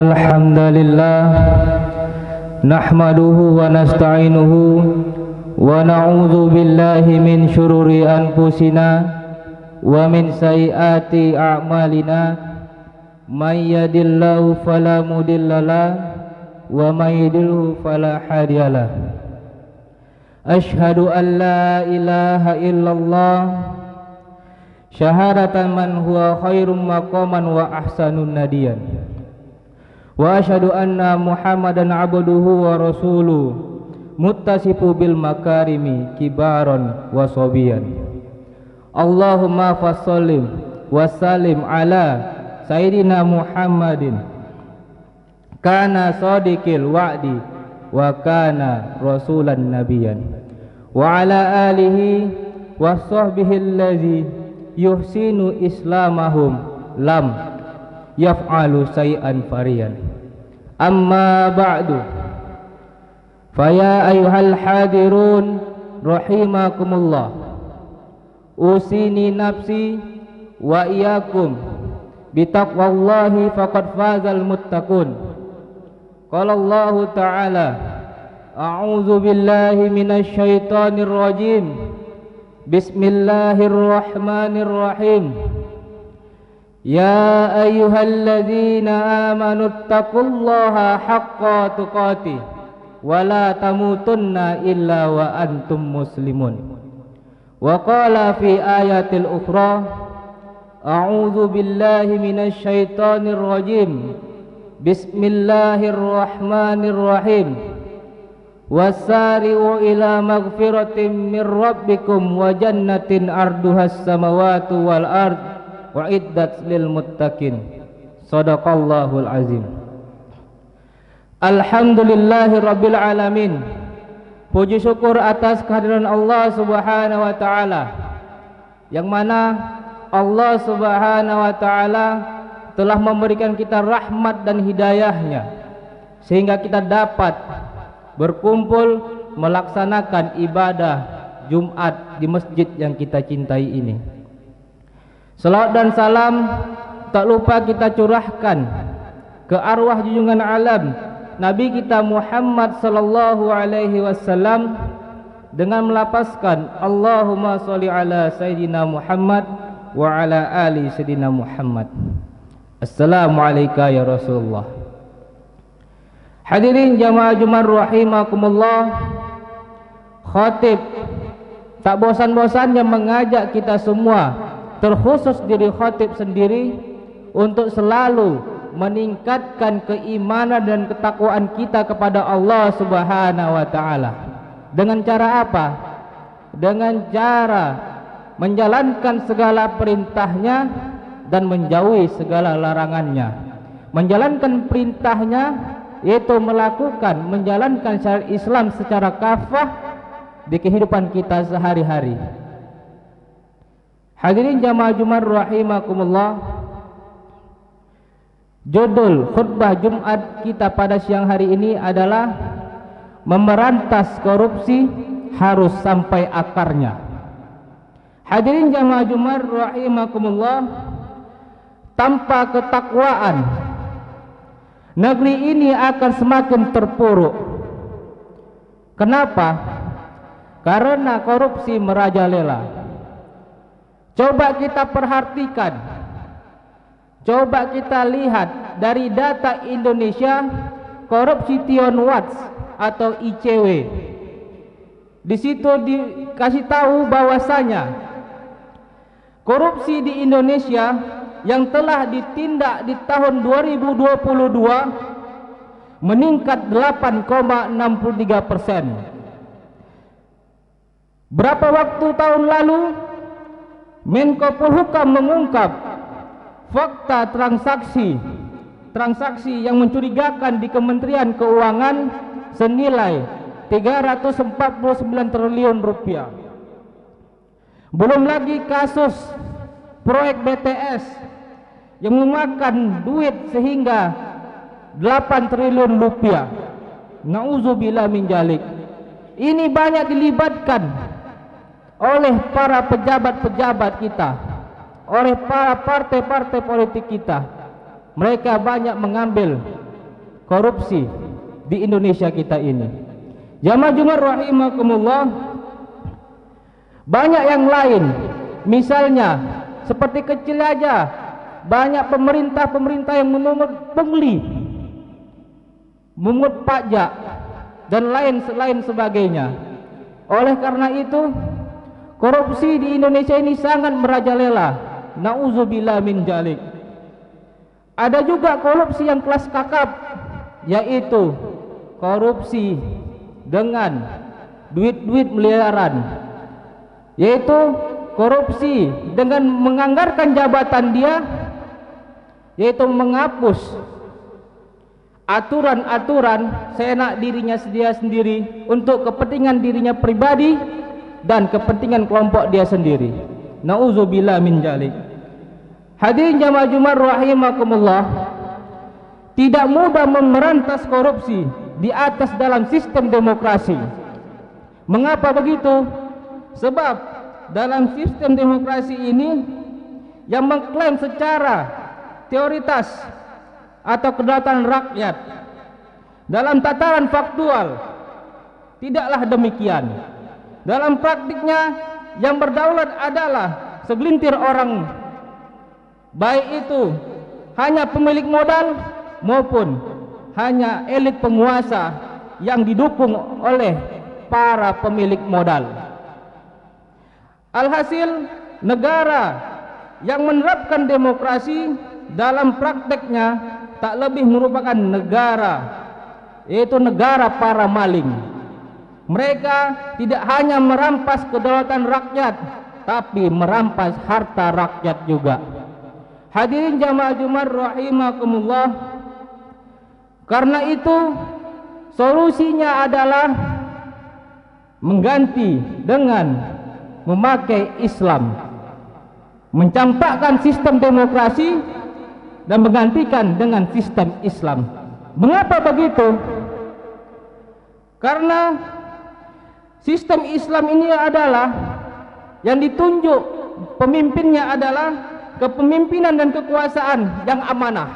Alhamdulillah nahmaduhu wa nasta'inuhu wa na'udzu billahi min syururi anfusina wa min sayyiati a'malina may yahdihillahu fala mudhillalah wa may yudlilhu fala hadiyalah. Asyhadu an la ilaha illallah syahadatan man huwa khairum maqaman wa ahsanun nadiyan. Wa asyhadu anna Muhammadan abduhu wa rasuluh muttasifu bil makarimi kibaran wa sobiyan. Allahumma fassallim wa sallim ala sayyidina Muhammadin kana sadiqil wa'di wa kana rasulan nabiyan wa ala alihi wa sahbihi allazi yuhsinu islamahum lam yaf'alu say'an fariyan. Amma ba'du, faya ayyuhal hadirun rahimakumullah, usini nafsi wa iyyakum bitaqwallahi faqad fazal muttaqun. Qala Allah ta'ala a'udzu billahi minasy syaithanir rajim, bismillahirrahmanirrahim. Ya ayyuhalladzina amanu taqullaha haqqa tuqatih wa la tamutunna illa wa antum muslimun. Wa qala fi ayatil ukhra a'udzu billahi minasy syaithanir rajim, bismillahirrahmanirrahim. Wasari'u ila maghfiratin min rabbikum wa jannatin arduhas samawati wal ard wa iddat lil muttaqin. Shadaqallahul azim. Alhamdulillahi rabbil alamin. Puji syukur atas kehadiran Allah subhanahu wa ta'ala, yang mana Allah subhanahu wa ta'ala telah memberikan kita rahmat dan hidayahnya sehingga kita dapat berkumpul melaksanakan ibadah Jumat di masjid yang kita cintai ini. Salawat dan salam tak lupa kita curahkan ke arwah junjungan alam Nabi kita Muhammad sallallahu alaihi wasallam dengan melapaskan Allahumma sholli ala sayyidina Muhammad wa ala ali sayyidina Muhammad. Assalamualaikum ya Rasulullah. Hadirin jamaah Jumat rahimakumullah, khatib tak bosan-bosannya mengajak kita semua, terkhusus diri khatib sendiri, untuk selalu meningkatkan keimanan dan ketakwaan kita kepada Allah subhanahu wa ta'ala. Dengan cara apa? Dengan cara menjalankan segala perintahnya dan menjauhi segala larangannya. Menjalankan perintahnya yaitu menjalankan syariat Islam secara kafah di kehidupan kita sehari-hari. Hadirin jamaah Jumat rahimakumullah, judul khutbah Jumat kita pada siang hari ini adalah memberantas korupsi harus sampai akarnya. Hadirin jamaah Jumat rahimakumullah, tanpa ketakwaan negeri ini akan semakin terpuruk. Kenapa? Karena korupsi merajalela. Coba kita perhatikan, coba kita lihat dari data Indonesia Corruption Watch atau ICW. Di situ dikasih tahu bahwasanya korupsi di Indonesia yang telah ditindak di tahun 2022 meningkat 8,63%. Berapa waktu tahun lalu Menko Polhukam mengungkap fakta transaksi yang mencurigakan di Kementerian Keuangan senilai 349 triliun rupiah. Belum lagi kasus proyek BTS yang memakan duit sehingga 8 triliun rupiah. Nauzubillah min dzalik. Ini banyak dilibatkan oleh para pejabat-pejabat kita, oleh para partai-partai politik kita. Mereka banyak mengambil korupsi di Indonesia kita ini. Jamaah Jumat rahimakumullah, banyak yang lain, misalnya seperti kecil aja, banyak pemerintah yang memungut pungli, memungut pajak dan lain sebagainya. Oleh karena itu, korupsi di Indonesia ini sangat merajalela. Nauzubillah min dzalik. Ada juga korupsi yang kelas kakap, yaitu korupsi dengan duit miliaran, yaitu korupsi dengan menganggarkan jabatan dia, yaitu menghapus aturan-aturan seenak dirinya sendiri untuk kepentingan dirinya pribadi dan kepentingan kelompok dia sendiri. Nauzubillah min dzalik. Hadirin jamaah Jumat rahimakumullah, tidak mudah memberantas korupsi di atas dalam sistem demokrasi. Mengapa begitu? Sebab dalam sistem demokrasi ini yang mengklaim secara teoritas atau kedaulatan rakyat, dalam tataran faktual tidaklah demikian. Dalam praktiknya yang berdaulat adalah segelintir orang, baik itu hanya pemilik modal maupun hanya elit penguasa yang didukung oleh para pemilik modal. Alhasil, negara yang menerapkan demokrasi dalam prakteknya tak lebih merupakan negara, yaitu negara para maling. Mereka tidak hanya merampas kedaulatan rakyat, tapi merampas harta rakyat juga. Hadirin jamaah Jumat rahimakumullah, karena itu solusinya adalah mengganti dengan memakai Islam, mencampakkan sistem demokrasi dan menggantikan dengan sistem Islam. Mengapa begitu? Karena sistem Islam ini adalah yang ditunjuk pemimpinnya adalah kepemimpinan dan kekuasaan yang amanah,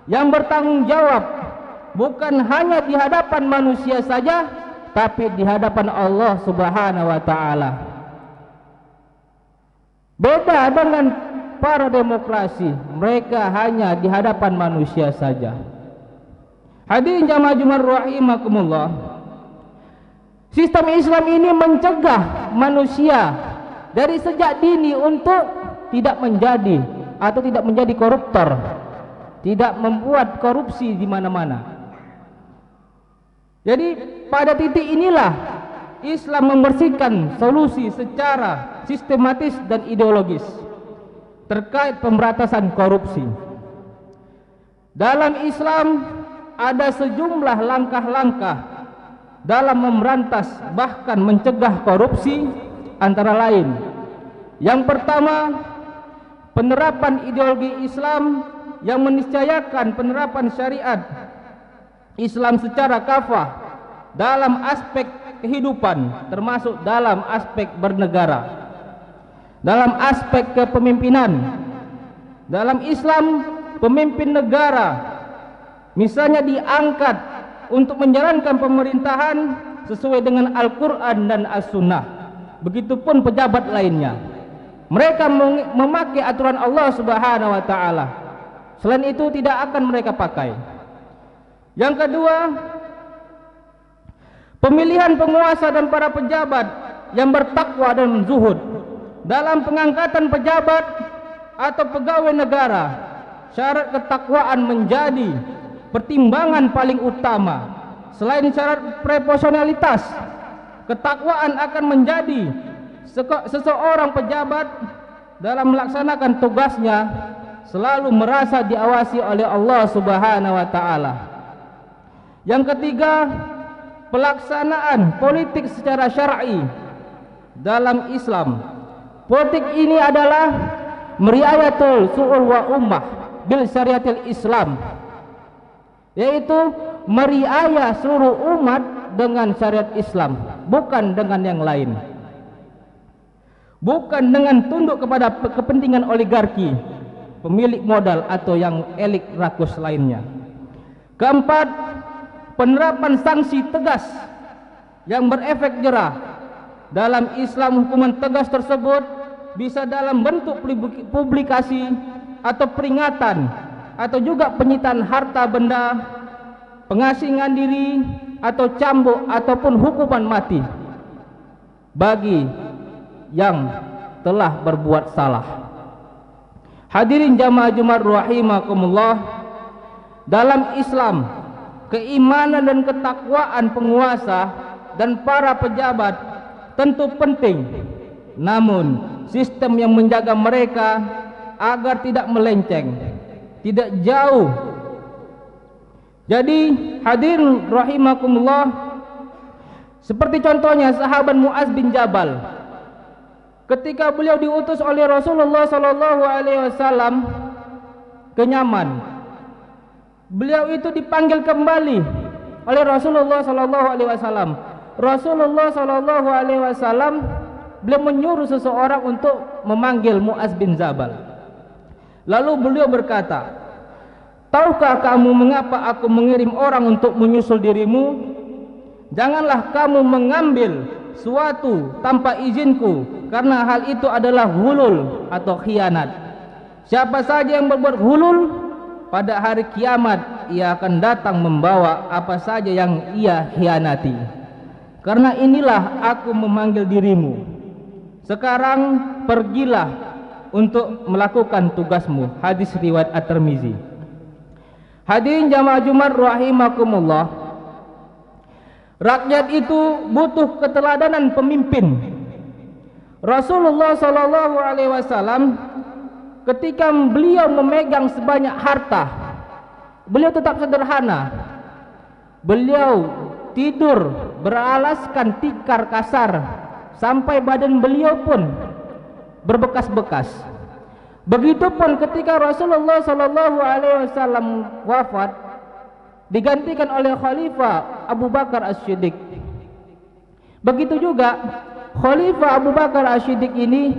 yang bertanggung jawab bukan hanya di hadapan manusia saja, tapi di hadapan Allah Subhanahu wa taala. Beda dengan para demokrasi, mereka hanya di hadapan manusia saja. Hadirin jamaah Jumat rahimakumullah, sistem Islam ini mencegah manusia dari sejak dini untuk tidak menjadi atau tidak menjadi koruptor, tidak membuat korupsi di mana-mana. Jadi pada titik inilah Islam membersihkan solusi secara sistematis dan ideologis terkait pemberantasan korupsi. Dalam Islam ada sejumlah langkah-langkah dalam memberantas bahkan mencegah korupsi, antara lain: yang pertama, penerapan ideologi Islam yang meniscayakan penerapan syariat Islam secara kafah dalam aspek kehidupan, termasuk dalam aspek bernegara, dalam aspek kepemimpinan. Dalam Islam, pemimpin negara misalnya diangkat untuk menjalankan pemerintahan sesuai dengan Al-Quran dan As-Sunnah. Begitupun pejabat lainnya, mereka memakai aturan Allah Subhanahu wa taala. Selain itu tidak akan mereka pakai. Yang kedua, pemilihan penguasa dan para pejabat yang bertakwa dan zuhud. Dalam pengangkatan pejabat atau pegawai negara, syarat ketakwaan menjadi pertimbangan paling utama. Selain syarat proporsionalitas, ketakwaan akan menjadi seseorang pejabat dalam melaksanakan tugasnya selalu merasa diawasi oleh Allah Subhanahu wa taala. Yang ketiga, pelaksanaan politik secara syar'i dalam Islam. Politik ini adalah meriayatul su'ul wa ummah bil syariatil Islam, yaitu meriayah seluruh umat dengan syariat Islam, bukan dengan yang lain, bukan dengan tunduk kepada kepentingan oligarki, pemilik modal atau yang elit rakus lainnya. Keempat, penerapan sanksi tegas yang berefek jera. Dalam Islam, hukuman tegas tersebut bisa dalam bentuk publikasi atau peringatan, atau juga penyitaan harta benda, pengasingan diri, atau cambuk, ataupun hukuman mati bagi yang telah berbuat salah. Hadirin jamaah Jumat rahimakumullah, dalam Islam, keimanan dan ketakwaan penguasa dan para pejabat tentu penting, namun sistem yang menjaga mereka agar tidak melenceng, tidak jauh. Jadi hadirin rahimakumullah, seperti contohnya sahabat Muaz bin Jabal, ketika beliau diutus oleh Rasulullah sallallahu alaihi wasallam ke Yaman, beliau itu dipanggil kembali oleh Rasulullah sallallahu alaihi wasallam. Rasulullah sallallahu alaihi wasallam beliau menyuruh seseorang untuk memanggil Muaz bin Jabal. Lalu beliau berkata, "Tahukah kamu mengapa aku mengirim orang untuk menyusul dirimu? Janganlah kamu mengambil suatu tanpa izinku, karena hal itu adalah hulul atau khianat. Siapa saja yang berbuat hulul, pada hari kiamat ia akan datang membawa apa saja yang ia khianati. Karena inilah aku memanggil dirimu. Sekarang pergilah untuk melakukan tugasmu." Hadis riwayat At-Tirmizi. Hadirin jamaah Jumat rahimakumullah, rakyat itu butuh keteladanan pemimpin. Rasulullah sallallahu alaihi wasallam ketika beliau memegang sebanyak harta, beliau tetap sederhana. Beliau tidur beralaskan tikar kasar sampai badan beliau pun berbekas-bekas. Begitupun ketika Rasulullah sallallahu alaihi wasallam wafat, digantikan oleh Khalifah Abu Bakar As-Siddiq. Begitu juga Khalifah Abu Bakar As-Siddiq ini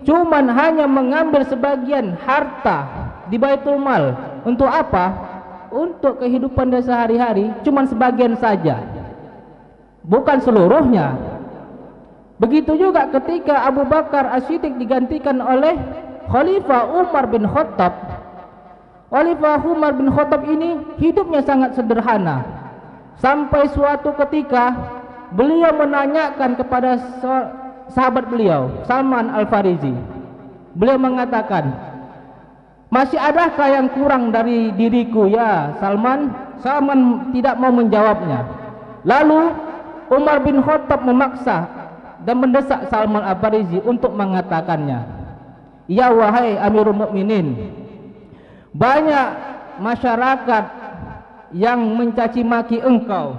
cuman hanya mengambil sebagian harta di Baitul Mal. Untuk apa? Untuk kehidupan dia sehari-hari, cuman sebagian saja, bukan seluruhnya. Begitu juga ketika Abu Bakar As-Siddiq digantikan oleh Khalifah Umar bin Khattab. Khalifah Umar bin Khattab ini hidupnya sangat sederhana. Sampai suatu ketika beliau menanyakan kepada sahabat beliau, Salman Al-Farisi. Beliau mengatakan, "Masih adakah yang kurang dari diriku ya Salman?" Salman tidak mau menjawabnya. Lalu Umar bin Khattab memaksa dan mendesak Salman Al-Farisi untuk mengatakannya, "Ya wahai Amirul Mukminin, banyak masyarakat yang mencaci maki engkau.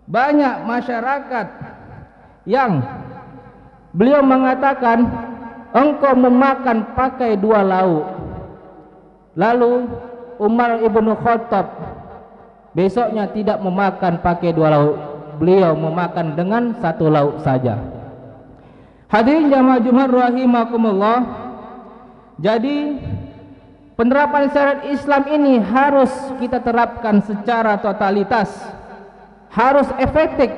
Banyak masyarakat yang," beliau mengatakan, "engkau memakan pakai 2 lauk." Lalu Umar ibnu Khattab besoknya tidak memakan pakai 2 lauk. Beliau memakan dengan 1 lauk saja. Hadirin jamaah Jumat rahimakumullah, jadi penerapan syariat Islam ini harus kita terapkan secara totalitas, harus efektif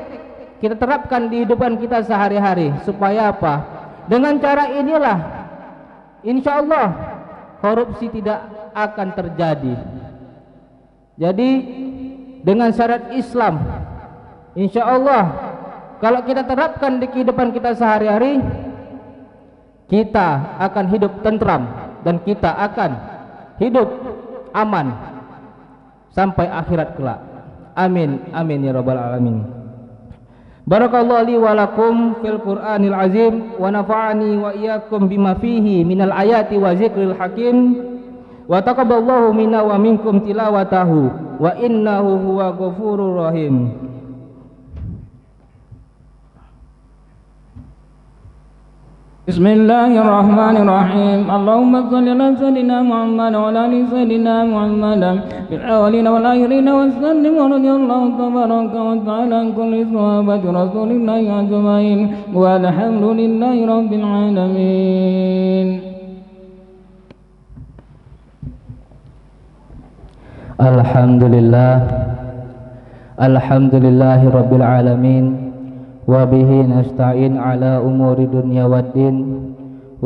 kita terapkan di kehidupan kita sehari-hari. Supaya apa? Dengan cara inilah insya Allah korupsi tidak akan terjadi. Jadi dengan syariat Islam, insya Allah kalau kita terapkan di kehidupan kita sehari-hari, kita akan hidup tentram dan kita akan hidup aman sampai akhirat kelak. Amin amin ya rabbal alamin. Barakallahu li wa lakum fil Qur'anil azim wa nafa'ani wa iyyakum bima fihi minal ayati wa zikril hakim wa taqabbalallahu minna wa minkum tilawatahu wa innahu huwa ghafurur rahim. Bismillahirrahmanirrahim. Allahumma salli ala sayyidina Muhammad wa ala ali sayyidina Muhammad fil awwalin wal akhirin wa sallim wa radiyallahu tabaraka wa ta'ala an kulli sahabati rasulillahi ajma'in walhamdulillahi rabbil alamin. Alhamdulillahi rabbil alamin, wa bihi nasta'in ala umuri dunya waddin,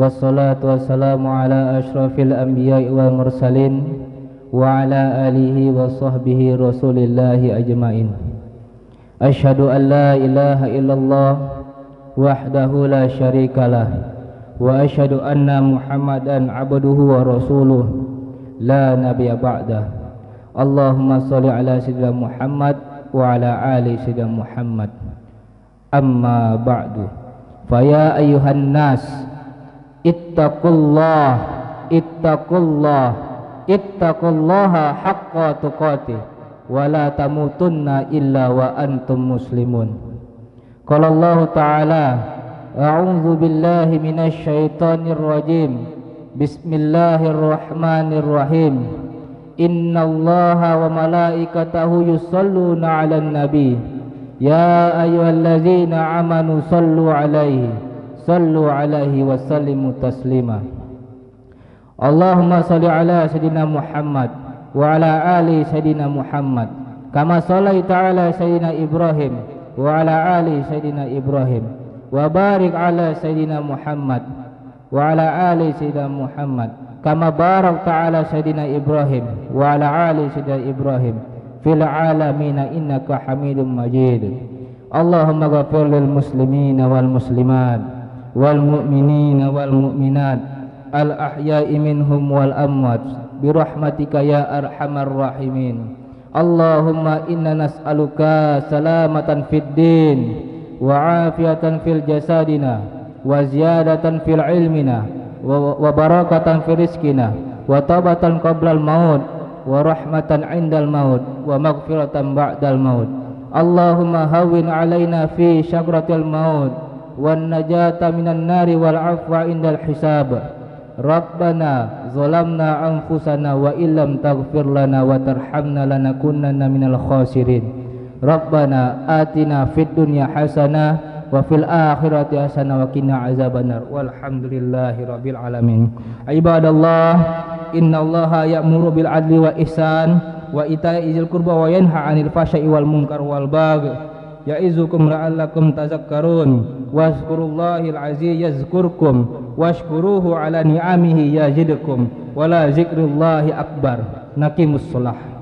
wassalatu wassalamu ala ashrafil anbiya'i wal mursalin wa ala alihi wa sahbihi rasulillahi ajma'in. Asyhadu an la ilaha illallah wahdahu la syarikalah, wa asyhadu anna Muhammadan abduhu wa rasuluh la nabiyya ba'dah. Allahumma sholli ala sayyidina Muhammad wa ala ali sayyidina Muhammad. Amma ba'du. Fa ya ayyuhan nas ittaqullaha haqqa tuqatih wa la tamutunna illa wa antum muslimun. Qala Allah ta'ala, a'udzu billahi minasy syaithanir rajim. Bismillahirrahmanirrahim. Innallaha wa malaikatahu yusholluna 'alan nabi. Ya ayyuhalladzina amanu sallu 'alaihi wa sallimu taslima. Allahumma shalli ala sayyidina Muhammad wa ala ali sayyidina Muhammad kama shallaita ala sayyidina Ibrahim wa ala ali sayyidina Ibrahim wa barik ala sayyidina Muhammad wa ala ali sayyidina Muhammad kama barakta ala sayyidina Ibrahim wa ala ali sayyidina Ibrahim fil alamin innaka Hamidum Majid. Allahumma ghafir lil muslimina wal muslimat wal mu'minina wal mu'minat al ahya'i minhum wal amwat bi rahmatika ya arhamar rahimin. Allahumma inna nas'aluka salamatan fid din wa afiyatan fil jasadina wa ziyadatan fil ilmina wa barakatan fi rizqina wa taubatan qablal maut wa rahmatan indal maut wa maghfiratan ba'dal maut. Allahumma hawwin alaina fi syakratil maut wan najata minan nari wal afwa indal hisab. Rabbana zalamna anfusana wa illam taghfir lana wa tarhamna lanakunanna minal khasirin. Rabbana atina fid dunya hasanah wa fil akhirati hasanah wa qina azabannar. Walhamdulillahi rabbil alamin. Ibadallah, innallaha ya'muru bil adli wa ihsan wa ita'i dzil qurba wa yanha 'anil fahsya'i wal munkar wal baghi ya'izukum la'allakum tazakkarun. Wazkurullahal azim yazkurkum washkuruhu ala ni'amihi yazidkum wa la zikrullahi akbar. Naqimus shalah.